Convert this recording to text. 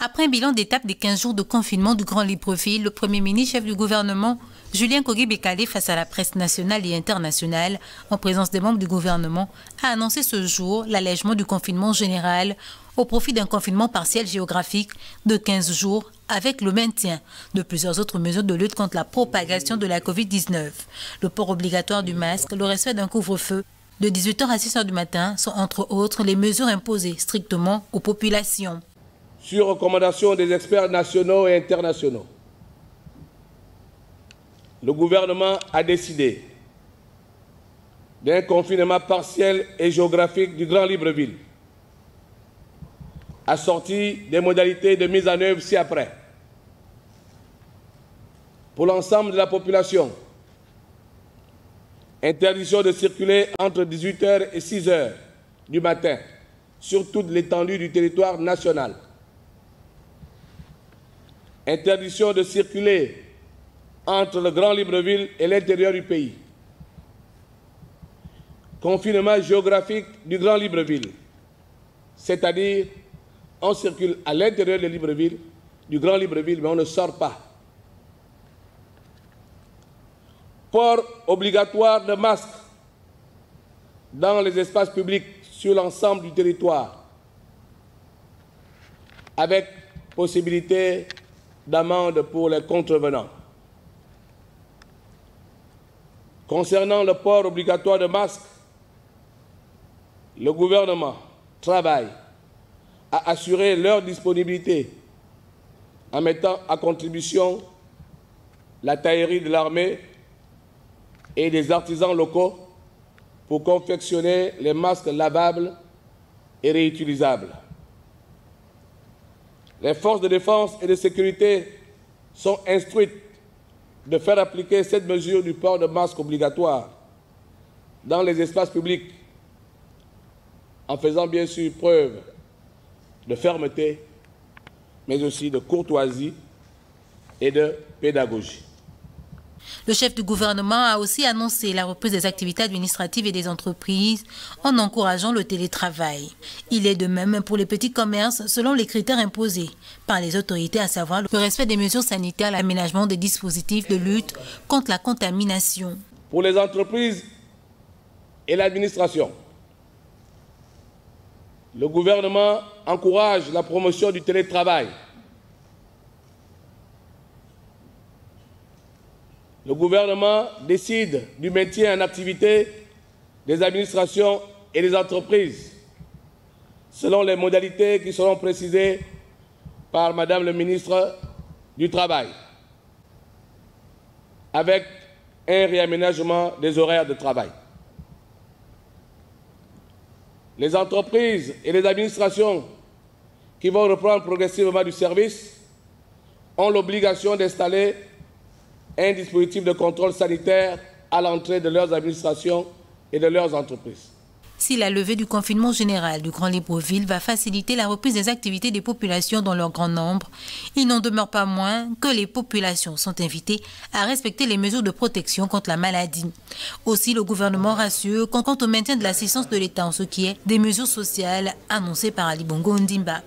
Après un bilan d'étape des 15 jours de confinement du Grand Libreville, le Premier ministre, chef du gouvernement, Julien Kogui-Bekale, face à la presse nationale et internationale, en présence des membres du gouvernement, a annoncé ce jour l'allègement du confinement général au profit d'un confinement partiel géographique de 15 jours avec le maintien de plusieurs autres mesures de lutte contre la propagation de la Covid-19. Le port obligatoire du masque, le respect d'un couvre-feu de 18h à 6h du matin sont entre autres les mesures imposées strictement aux populations. Sur recommandation des experts nationaux et internationaux, le gouvernement a décidé d'un confinement partiel et géographique du Grand Libreville, assorti des modalités de mise en œuvre ci-après. Pour l'ensemble de la population, interdiction de circuler entre 18h et 6h du matin sur toute l'étendue du territoire national. Interdiction de circuler entre le Grand Libreville et l'intérieur du pays. Confinement géographique du Grand Libreville, c'est-à-dire on circule à l'intérieur de Libreville, du Grand Libreville, mais on ne sort pas. Port obligatoire de masques dans les espaces publics sur l'ensemble du territoire, avec possibilité d'amende pour les contrevenants. Concernant le port obligatoire de masques, le gouvernement travaille à assurer leur disponibilité en mettant à contribution la taillerie de l'armée et des artisans locaux pour confectionner les masques lavables et réutilisables. Les forces de défense et de sécurité sont instruites de faire appliquer cette mesure du port de masque obligatoire dans les espaces publics, en faisant bien sûr preuve de fermeté, mais aussi de courtoisie et de pédagogie. Le chef du gouvernement a aussi annoncé la reprise des activités administratives et des entreprises en encourageant le télétravail. Il est de même pour les petits commerces selon les critères imposés par les autorités, à savoir le respect des mesures sanitaires, l'aménagement des dispositifs de lutte contre la contamination. Pour les entreprises et l'administration, le gouvernement encourage la promotion du télétravail. Le gouvernement décide du maintien en activité des administrations et des entreprises selon les modalités qui seront précisées par Madame le ministre du Travail, avec un réaménagement des horaires de travail. Les entreprises et les administrations qui vont reprendre progressivement du service ont l'obligation d'installer un dispositif de contrôle sanitaire à l'entrée de leurs administrations et de leurs entreprises. Si la levée du confinement général du Grand Libreville va faciliter la reprise des activités des populations dans leur grand nombre, il n'en demeure pas moins que les populations sont invitées à respecter les mesures de protection contre la maladie. Aussi, le gouvernement rassure quant au maintien de l'assistance de l'État en ce qui est des mesures sociales annoncées par Ali Bongo Ondimba.